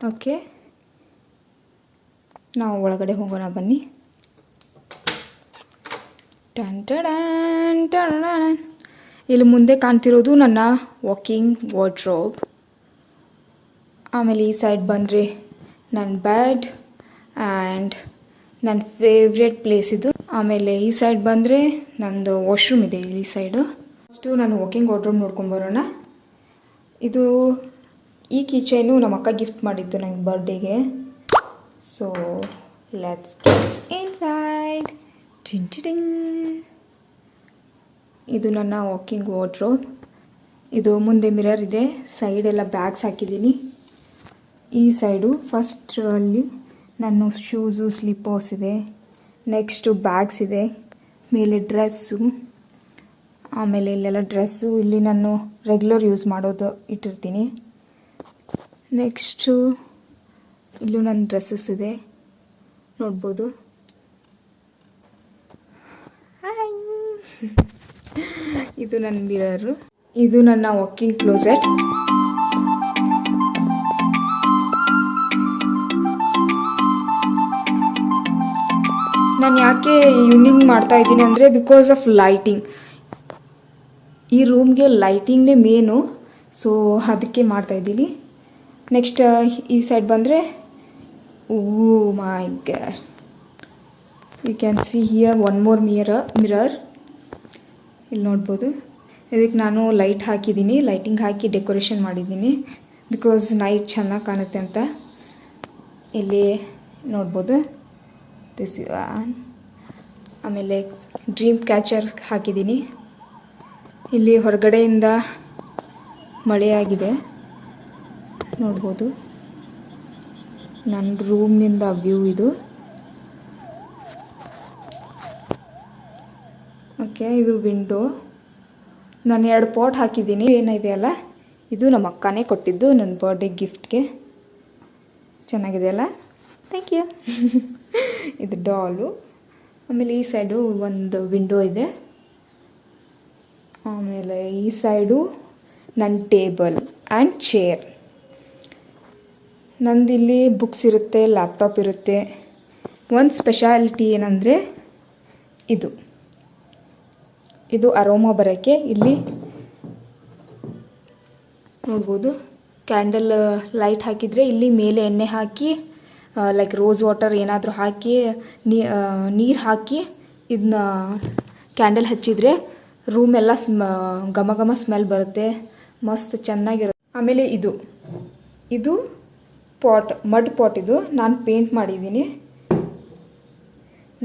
Okay, ನಾವು ಒಳಗಡೆ ಹೋಗೋಣ ಬನ್ನಿ. ಇಲ್ಲಿ ಮುಂದೆ ಕಾಣ್ತಿರೋದು ನನ್ನ ವಾಕಿಂಗ್ ವಾರ್ಡ್ರೋಬ್. ಆಮೇಲೆ ಈ ಸೈಡ್ ಬಂದರೆ ನನ್ನ ಬೆಡ್ ಆ್ಯಂಡ್ ನನ್ನ ಫೇವ್ರೆಟ್ ಪ್ಲೇಸ್ ಇದು. ಆಮೇಲೆ ಈ ಸೈಡ್ ಬಂದರೆ ನಂದು ವಾಶ್ರೂಮ್ ಇದೆ ಈ ಸೈಡು. ಫಸ್ಟು ನಾನು ವಾಕಿಂಗ್ ವಾರ್ಡ್ರೋಬ್ ನೋಡ್ಕೊಂಬರೋಣ. ಇದು ಈ ಕಿಚನು ನಮ್ಮ ಅಕ್ಕ ಗಿಫ್ಟ್ ಮಾಡಿದ್ದು ನಂಗೆ ಬರ್ಡೇಗೆ. So let's get inside. ಇದು ನನ್ನ ವಾಕಿಂಗ್ ವಾರ್ಡ್ರೋಬ್. ಇದು ಮುಂದೆ ಮಿರರ್ ಇದೆ, ಸೈಡೆಲ್ಲ ಬ್ಯಾಗ್ಸ್ ಹಾಕಿದ್ದೀನಿ. ಈ ಸೈಡು ಫಸ್ಟಲ್ಲಿ ನನ್ನ ಶೂಸು ಸ್ಲಿಪ್ಪರ್ಸ್ ಇದೆ, ನೆಕ್ಸ್ಟು ಬ್ಯಾಗ್ಸ್ ಇದೆ, ಮೇಲೆ ಡ್ರೆಸ್ಸು, ಆಮೇಲೆ ಇಲ್ಲೆಲ್ಲ ಡ್ರೆಸ್ಸು, ಇಲ್ಲಿ ನಾನು ರೆಗ್ಯುಲರ್ ಯೂಸ್ ಮಾಡೋದು ಇಟ್ಟಿರ್ತೀನಿ. ನೆಕ್ಸ್ಟು ಇಲ್ಲೂ ನನ್ನ ಡ್ರೆಸ್ಸಸ್ ಇದೆ, ನೋಡ್ಬೋದು. ಇದು ನನ್ನ ಮಿರರು. ಇದು ನನ್ನ ವಾಕಿಂಗ್ ಕ್ಲೋಸೆಟ್. ನಾನು ಯಾಕೆ ಯೂನಿಂಗ್ ಮಾಡ್ತಾ ಇದ್ದೀನಿ ಅಂದರೆ ಬಿಕಾಸ್ ಆಫ್ ಲೈಟಿಂಗ್. ಈ ರೂಮ್ಗೆ ಲೈಟಿಂಗ್ನೇ ಮೇನು, ಸೊ ಅದಕ್ಕೆ ಮಾಡ್ತಾಯಿದ್ದೀನಿ. ನೆಕ್ಸ್ಟ್ ಈ ಸೈಡ್ ಬಂದರೆ, oh my god, you can see here one more mirror. ಇಲ್ಲಿ ನೋಡ್ಬೋದು. ಇದಕ್ಕೆ ನಾನು ಲೈಟ್ ಹಾಕಿದ್ದೀನಿ, ಲೈಟಿಂಗ್ ಹಾಕಿ ಡೆಕೋರೇಷನ್ ಮಾಡಿದ್ದೀನಿ ಬಿಕಾಸ್ ನೈಟ್ ಚೆನ್ನಾಗಿ ಕಾಣುತ್ತೆ ಅಂತ. ಇಲ್ಲಿ ನೋಡ್ಬೋದು. ಆಮೇಲೆ ಡ್ರೀಮ್ ಕ್ಯಾಚರ್ ಹಾಕಿದ್ದೀನಿ. ಇಲ್ಲಿ ಹೊರಗಡೆಯಿಂದ ಮಳೆಯಾಗಿದೆ, ನೋಡ್ಬೋದು. ನನ್ನ ರೂಮ್ನಿಂದ ವ್ಯೂ ಇದು. ಓಕೆ, ಇದು ವಿಂಡೋ. ನಾನು 2 ಪಾಟ್ ಹಾಕಿದ್ದೀನಿ. ಏನಿದೆ ಅಲ್ಲ, ಇದು ನಮ್ಮ ಅಕ್ಕನೇ ಕೊಟ್ಟಿದ್ದು ನನ್ನ ಬರ್ಡೇ ಗಿಫ್ಟ್ಗೆ. ಚೆನ್ನಾಗಿದೆ ಅಲ್ಲ, ಥ್ಯಾಂಕ್ ಯು. ಇದು ಡಾಲು. ಆಮೇಲೆ ಈ ಸೈಡು ಒಂದು ವಿಂಡೋ ಇದೆ. ಆಮೇಲೆ ಈ ಸೈಡು ನನ್ನ ಟೇಬಲ್ ಆ್ಯಂಡ್ ಚೇರ್. ನಂದಿಲ್ಲಿ ಬುಕ್ಸ್ ಇರುತ್ತೆ, ಲ್ಯಾಪ್ಟಾಪ್ ಇರುತ್ತೆ. ಒಂದು ಸ್ಪೆಷಾಲಿಟಿ ಏನಂದರೆ ಇದು ಅರೋಮಾ ಬರೋಕ್ಕೆ ಇಲ್ಲಿ ನೋಡ್ಬೋದು. ಕ್ಯಾಂಡಲ್ ಲೈಟ್ ಹಾಕಿದರೆ ಇಲ್ಲಿ ಮೇಲೆ ಎಣ್ಣೆ ಹಾಕಿ ಲೈಕ್ ರೋಸ್ ವಾಟರ್ ಏನಾದರೂ ಹಾಕಿ ನೀರು ಹಾಕಿ ಇದನ್ನ ಕ್ಯಾಂಡಲ್ ಹಚ್ಚಿದರೆ ರೂಮೆಲ್ಲ ಘಮ ಘಮ ಸ್ಮೆಲ್ ಬರುತ್ತೆ, ಮಸ್ತ್ ಚೆನ್ನಾಗಿರುತ್ತೆ. ಆಮೇಲೆ ಇದು ಪಾಟ್, ಮಡ್ ಪಾಟ್. ಇದು ನಾನು ಪೇಂಟ್ ಮಾಡಿದ್ದೀನಿ.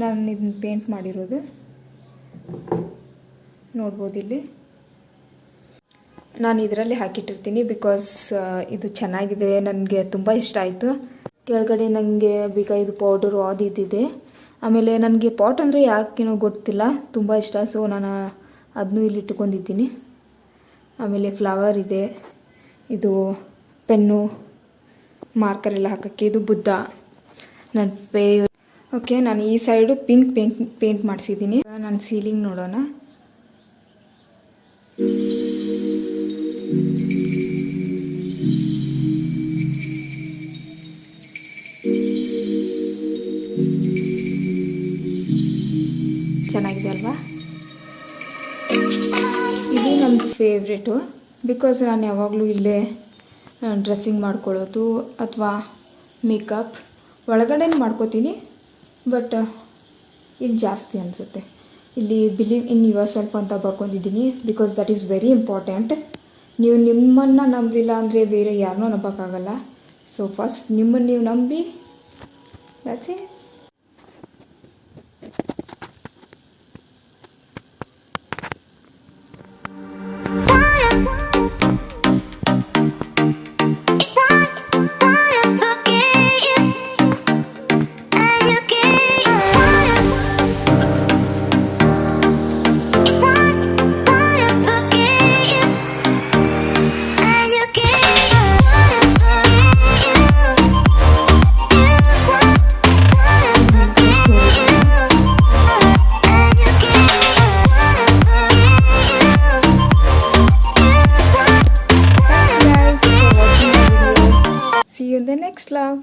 ನಾನು ಇದನ್ನ ಪೇಂಟ್ ಮಾಡಿರೋದು ನೋಡ್ಬೋದು. ಇಲ್ಲಿ ನಾನು ಇದರಲ್ಲಿ ಹಾಕಿಟ್ಟಿರ್ತೀನಿ ಬಿಕಾಸ್ ಇದು ಚೆನ್ನಾಗಿದೆ, ನನಗೆ ತುಂಬ ಇಷ್ಟ ಆಯಿತು. ಕೆಳಗಡೆ ನನಗೆ ಬೇಕಾಗಿದ್ದು ಪೌಡರು ಅದು ಇದ್ದಿದೆ. ಆಮೇಲೆ ನನಗೆ ಪಾಟ್ ಅಂದರೆ ಯಾಕೇನೋ ಗೊತ್ತಿಲ್ಲ, ತುಂಬ ಇಷ್ಟ. ಸೊ ನಾನು ಅದನ್ನೂ ಇಲ್ಲಿ ಇಟ್ಕೊಂಡಿದ್ದೀನಿ. ಆಮೇಲೆ ಫ್ಲವರ್ ಇದೆ, ಇದು ಪೆನ್ನು, ಮಾರ್ಕರ್ ಎಲ್ಲ ಹಾಕೋಕ್ಕೆ. ಇದು ಬುದ್ಧ, ನನ್ನ ಫೇವ್ರೆಟ್. ಓಕೆ, ನಾನು ಈ ಸೈಡು ಪಿಂಕ್ ಪೇಂಟ್ ಮಾಡಿಸಿದ್ದೀನಿ. ನಾನು ಸೀಲಿಂಗ್ ನೋಡೋಣ. ಚೆನ್ನಾಗಿದೆ ಅಲ್ವಾ? ಇದು ನನ್ನ ಫೇವ್ರೇಟು ಬಿಕಾಸ್ ನಾನು ಯಾವಾಗಲೂ ಇಲ್ಲೇ ಡ್ರೆಸ್ಸಿಂಗ್ ಮಾಡ್ಕೊಳ್ಳೋದು ಅಥವಾ ಮೇಕಪ್ ಒಳಗಡೆ ಮಾಡ್ಕೋತೀನಿ. ಬಟ್ ಇಲ್ಲಿ ಜಾಸ್ತಿ ಅನಿಸುತ್ತೆ. ಇಲ್ಲಿ ಬಿಲೀವ್ ಇನ್ ಯುವರ್ ಸೆಲ್ಫ್ ಅಂತ ಬರ್ಕೊಂಡಿದ್ದೀನಿ because that is very important. ನೀವು ನಿಮ್ಮನ್ನು ನಂಬಿಲ್ಲ ಅಂದರೆ ಬೇರೆ ಯಾರನ್ನೂ ನಂಬೋಕ್ಕಾಗಲ್ಲ. ಸೊ ಫಸ್ಟ್ ನಿಮ್ಮನ್ನು ನೀವು ನಂಬಿ, ದಟ್ಸ್ ಇಟ್. Next log.